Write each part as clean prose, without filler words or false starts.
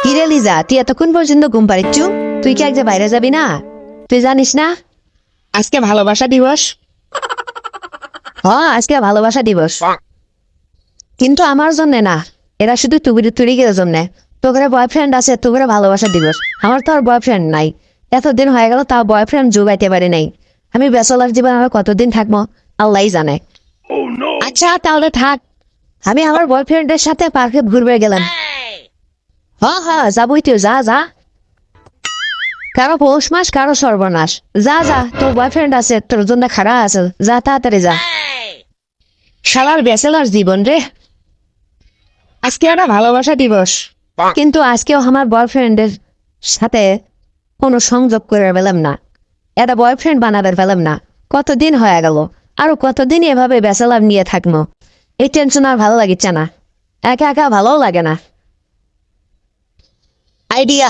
কিরে লিজা, তুই এতক্ষণ পর্যন্ত ঘুম পাড়িচ্ছু? তুই কি একজন বাইরে যাবি না? তুই জানিস না আজকে ভালোবাসা দিবস? আজকে ভালোবাসা দিবস, কিন্তু আমার জন্য না, এরা শুধু তুড়িগের জন্য। তোকে বয়ফ্রেন্ড আছে, তোকে ভালোবাসা দিবস। আমার তো আর বয়ফ্রেন্ড নাই, এতদিন হয়ে গেল তাও বয়ফ্রেন্ড জোগাইতে পারি নাই। আমি ব্যাচেলার জীবন আমার কতদিন থাকবো আল্লাহই জানে। আচ্ছা তাহলে থাক, আমি আমার বয়ফ্রেন্ডের সাথে পার্কে ঘুরবে গেলাম। হ্যাঁ যাবই, তুই যা যা। কারো পৌষ মাস কারো সর্বনাশ। যা যা, তোর বয়ফ্রেন্ড আছে, তোর জন্য খারাপ আছে, যা তাড়াতাড়ি যা। শালার ব্যাচেলার জীবন রে। আজকে একটা ভালোবাসা দিবস, কিন্তু আজকেও আমার বয়ফ্রেন্ডের সাথে কোনো সংযোগ করে পেলাম না, এটা বয়ফ্রেন্ড বানাবে পেলাম না। কতদিন হয়ে গেল, আরো কতদিন এভাবে ব্যাচেলার নিয়ে থাকবো? এই টেনশন আর ভালো লাগিচ্ছে না, একা একা ভালো লাগে না। আইডিয়া,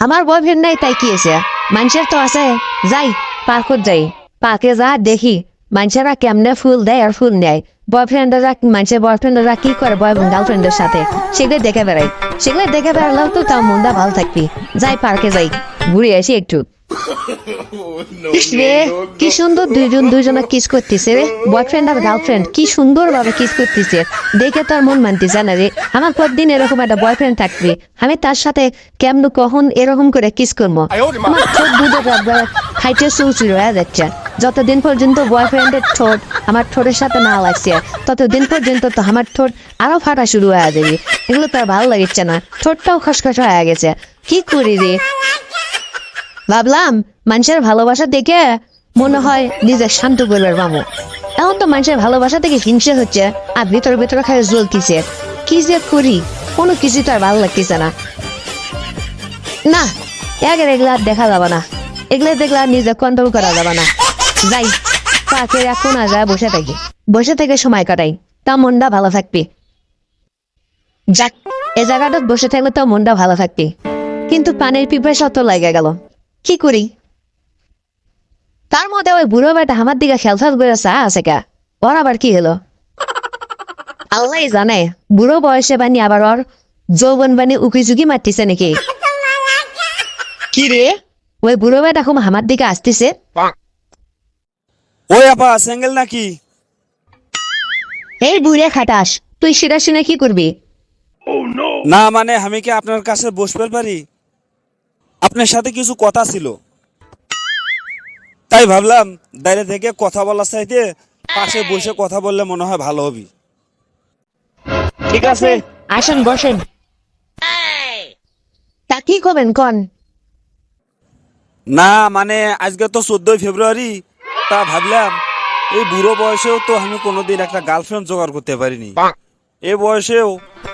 আমার বয়ফ্রেন্ড নাই তাই কি আছে, মানুষের তো আছে। যাই পার্কত যাই, পার্কে যা দেখি মানুষেরা কেমনে ফুল দেয় আর ফুল নেয়। বয়ফ্রেন্ডরা মানুষের বয়ফ্রেন্ডরা কি করে গার্লফ্রেন্ডের সাথে, সেগুলো দেখে বেড়াই। সেগুলো দেখে বেড়ালেও তো তাও মনটা ভালো থাকবি। যাই পার্কে যাই, ঘুরে আসি একটু। রে কি সুন্দর দুইজনে কিস করতেছে রে, বয়ফ্রেন্ড আর গার্লফ্রেন্ড কি সুন্দর ভাবে কিস করতেছে, দেখে তোর মন মানতেছে না রে। আমার কতদিন এরকম একটা বয়ফ্রেন্ড থাকবে, আমি তার সাথে কেমন কখন এরকম করে কিস করবো? আমার ঠোঁট দুধের খাইতে চৌচুর হয়ে যাচ্ছে। যতদিন পর্যন্ত বয়ফ্রেন্ডের ঠোঁট আমার ঠোঁটের সাথে না লাগছে, ততদিন পর্যন্ত তো আমার ঠোঁট আরো ফাটা শুরু হয়ে যাবে। এগুলো তো আর ভালো লাগছে না, ঠোঁটটাও খসখস হয়ে গেছে। কি করি রে? ভাবলাম মানুষের ভালোবাসা দেখে মনে হয় নিজের শান্ত করবার মামু। এখন তো মানুষের ভালোবাসা থেকে হিংসে হচ্ছে, আর ভিতরে ভিতরে খায় জ্বলতিছে। কি যে করি, কোনো কিছু তো আর ভালো লাগতেছে না। না, এগুলা দেখা যাবে না, এগুলো দেখলে আর নিজে কন্ট্রোল করা যাবে না। যাই পাকে এখন আর যায় বসে থেকে সময় কাটাই, তা মনটা ভালো থাকবে। যাক, এ জায়গাটা বসে থাকলে তো মনটা ভালো থাকবে, কিন্তু পানির পিপাসা তো লাগে গেল। কি করি? তার মধ্যে ওই বুড়ো বেটা আমার দিকে খেলফাল করে চা আছে কা, ওর আবার কি হলো আল্লাহ জানে। বুড়ো বয়সে বানি আবার ওর যৌবন বানি উকি ঝুঁকি মারতেছে নাকি? কি রে, ওই বুড়ো বেটা খুব আমার দিকে আসতেছে। ওই আপা সিঙ্গেল নাকি? এই বুড়ে খাটাস, তুই সেটা শুনে কি করবি? না মানে আমি কি আপনার কাছে বসতে পারি? আপনার সাথে কিছু কথা ছিল, তাই ভাবলাম দাঁড়িয়ে থেকে কথা বলার চাইতে পাশে বসে কথা বললে মনে হয় ভালো হবে। ঠিক আছে, আসেন বসেন। তা কি করবেন কন? না মানে আজকে তো 14ই ফেব্রুয়ারি, তা ভাবলাম এই বুড়ো বয়সেও তো আমি কোনোদিন একটা গার্লফ্রেন্ড জোগাড় করতে পারিনি। এই বয়সেও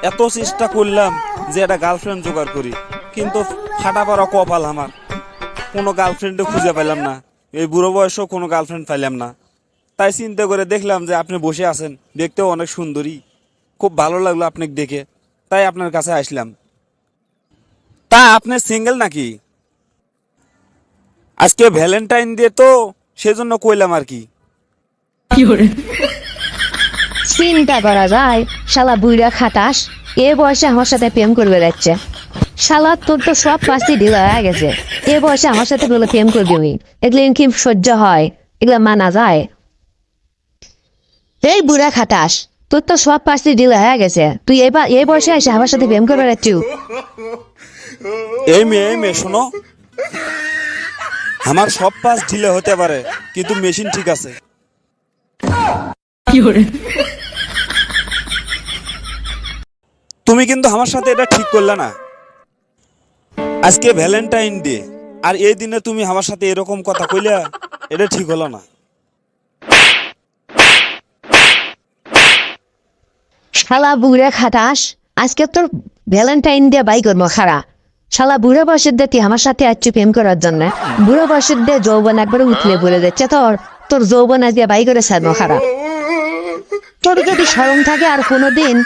এত চেষ্টা করলাম যে একটা গার্লফ্রেন্ড জোগাড় করি, কিন্তু ফাটা পড়া কপাল আমার, কোনো গার্লফ্রেন্ডও খুঁজে পেলাম না। এই বুড়ো বয়সেও কোনো গার্লফ্রেন্ড পাইলাম না। তাই চিন্তা করে দেখলাম যে আপনি বসে আছেন, দেখতেও অনেক সুন্দরী, খুব ভালো লাগলো আপনাকে দেখে, তাই আপনার কাছে আসলাম। তা আপনি সিঙ্গেল নাকি? আজকে ভ্যালেন্টাইন ডে তো, সেজন্য কইলাম আর কি। চিন্তা করা যায়, শালা বুইরা খাটাস এ বয়সে আমার সাথে প্রেম করবে যাচ্ছে। শালা তোর তো সব পাশে ঢিলা হয়ে গেছে, এ বয়সে আমার সাথে বলে প্রেম করবি? আমি এগুলো কি সহ্য হয়? এগুলো মানা যায়? এই বুড়া খাটাস, তোর তো সব পাশে ঢিলা হয়ে গেছে, তুই এবার এই বয়সে এসে আমার সাথে প্রেম করবে যাচ্ছু? এই মেয়ে শোনো, আমার সব পাস ঢিলে হতে পারে, কিন্তু মেশিন ঠিক আছে। তুমি কিন্তু আমার সাথে এটা ঠিক করলে না। আজকে ভ্যালেন্টাইন ডে, আর এই দিনে তুমি আমার সাথে এরকম কথা কইলা, এটা ঠিক হলো না। শালা বুড়া খাটাস, আজকে তোর ভ্যালেন্টাইন ডে বাই করবো খারা। শালা বুড়ো বয়সের দিয়ে তুই আমার সাথে আসছি প্রেম করার জন্য? বুড়ো বয়সের দিয়ে যৌবন একবারে উঠলে বলে যাচ্ছে, তোর যৌবন আজকে বাই করে ছাড়বো খারা। তোর যদি শরম থাকে আর কোনোদিন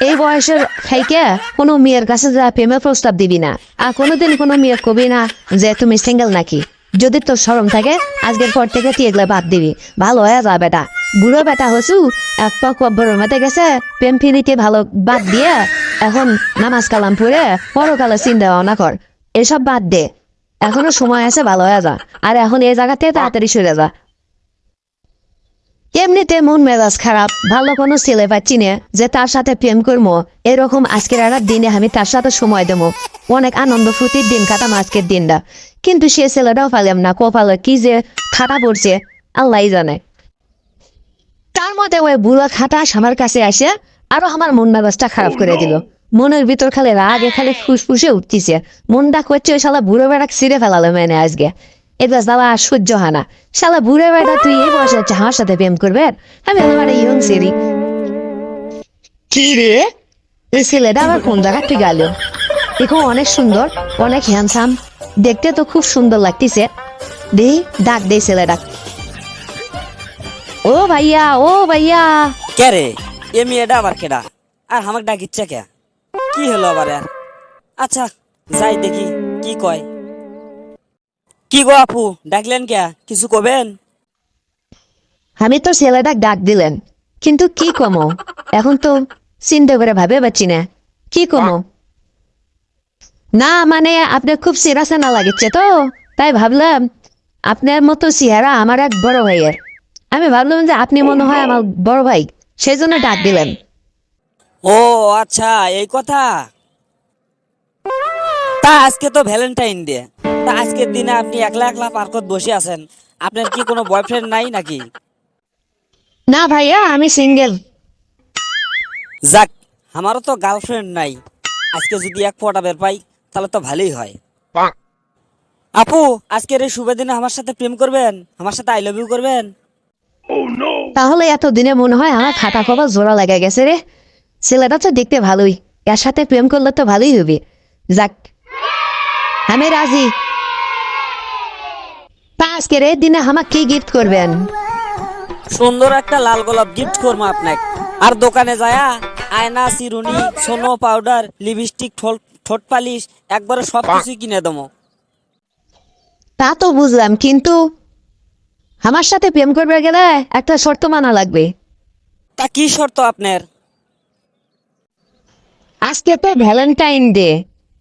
এই বয়সের খাইকে কোনো মেয়ের কাছে যা প্রেমের প্রস্তাব দিবি না, আর কোনোদিন কোনো মেয়ে কবি না যে তুমি সিঙ্গেল নাকি। যদি তোর শরম থাকে আজকের পর থেকে তুই এগুলো বাদ দিবি, ভালো হয়ে যা বেটা। বুড়ো বেটা হসু এক পা কব্বরের মধ্যে গেছে, প্রেম ফিরিতে ভালো বাদ দিয়ে এখন নামাজ কালাম পড়ে পরকালে চিন্তা ভাবনা কর, এসব বাদ দে, এখনো সময় আছে, ভালো হয়ে যা, আর এখন এই জায়গাতে তাড়াতাড়ি সরে যা। এমনিতে মন মেজাজ খারাপ, ভালো কোনো ছেলে পাচ্ছি না যে তার সাথে প্রেম করবো, এরকম আজকের একটা দিনে আমি তার সাথে সময় দেবো, অনেক আনন্দ ফুর্তির দিন কাটাম আজকের দিনটা, কিন্তু সে ছেলেটাও পাইলাম না, কপালে কি যে খাটা পড়ছে আল্লাহ জানে। তার মধ্যে ওই বুড়ো খাটাস আমার কাছে আসে আরো আমার মন মেজাজটা খারাপ করে দিল। মনের ভিতর খালি রাগে খালি ফুসফুসে উঠতেছে, মনটা করছে ওই শালা বুড়ো বেড়া ছিঁড়ে ফেলালো মেনে আজকে। এটা শালা আর সহ্য হয় না, শালা বুড়ো বেড়া তুই এই বয়সে হচ্ছে আমার সাথে প্রেম করবে? আমি একেবারে ইয়ং সেরি। কি রে, এই ছেলেটা আবার কোন জায়গা তুই গেল? দেখো অনেক সুন্দর, অনেক হ্যান্ডসাম, দেখতে তো খুব সুন্দর লাগতেছে। দেই ডাক দে ছেলেটা। ও ভাইয়া, ও ভাইয়া। কে রে, এ মেয়েটা আবার কেডা? আর আমাকে ডাকিচ্ছে কে? কি হলো আবার আর? আচ্ছা যাই দেখি কি কয়। কি গো আপু, ডাকলেন কে? কিছু কবেন? আমি তো ছেলেটা ডাক দিলেন, কিন্তু কি কমো এখন তো চিন্তা করে ভাবে পাচ্ছি না কি কমো। না মানে আপনার খুব সিরাসে না লাগছে তো, তাই ভাবলাম আপনার মতো চেহারা আমার এক বড় ভাইয়ের, আমি ভাবলাম যে আপনি মনে হয় আমার বড় ভাই, সেই জন্য ডাক দিলেন। ও আচ্ছা এই কথা। তা আজকে তো ভ্যালেন্টাইন ডে, তা আজকের দিনে আপনি একলা একলা পার্কত বসে আছেন, আপনার কি কোনো বয়ফ্রেন্ড নাই নাকি? না ভাইয়া, আমি সিঙ্গেল। যাক, আমারও তো গার্লফ্রেন্ড নাই, আজকে যদি এক ফোঁটা বের পাই তাহলে তো ভালোই হয়। আপু আজকের এই শুভ দিনে আমার সাথে প্রেম করবেন? আমার সাথে আই লাভ ইউ করবেন? তাহলে এতদিনে মনে হয় আমার খাতা কপাল জোড়া লেগে গেছে রে, ছেলেটা তো দেখতে ভালোই, এর সাথে প্রেম করলে তো ভালোই হবে। যাক, আমি রাজি। তা আজকের এই দিনে আমাকে কি গিফট করবেন? সুন্দর একটা লাল গোলাপ গিফট করবো আপনাকে, আর দোকানে যায়া আয়না, চিরুনি, সোনো পাউডার, লিপস্টিক, ঠোঁট পালিশ একবারে সব কিছুই কিনে দেবো। তা তো বুঝলাম, কিন্তু আমার সাথে প্রেম করবে গেলে একটা শর্ত মানা লাগবে। তা কি শর্ত আপনার? আজকে তো ভ্যালেন্টাইন ডে,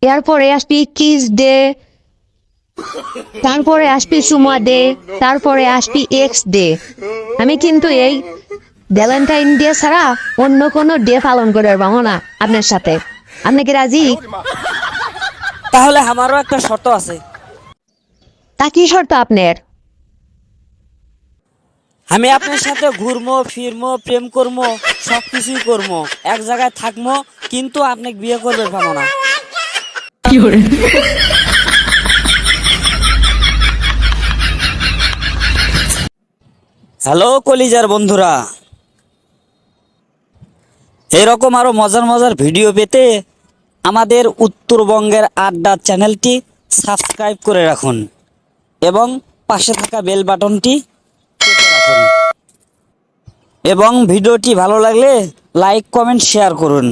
এরপরে আসবি কিস ডে, তারপরে আসবি সুমা ডে, তারপরে আসবি এক্স ডে। আমি কিন্তু এই ভ্যালেন্টাইন ডে ছাড়া অন্য কোনো ডে পালন করে পারবো না আপনার সাথে। আপনি কি রাজি? তাহলে আমারও একটা শর্ত আছে। তা কি শর্ত আপনার? আমি আপনার সাথে ঘুরবো, ফিরবো, প্রেম করবো, সব কিছুই করবো, এক জায়গায় থাকবো, কিন্তু আপনাকে বিয়ে করবে পাবো না। হ্যালো কলিজার বন্ধুরা, এরকম আরো মজার মজার ভিডিও পেতে আমাদের উত্তরবঙ্গের আড্ডা চ্যানেলটি সাবস্ক্রাইব করে রাখুন এবং পাশে থাকা বেল বাটনটি টিপে রাখুন, এবং ভিডিওটি ভালো লাগলে লাইক, কমেন্ট, শেয়ার করুন।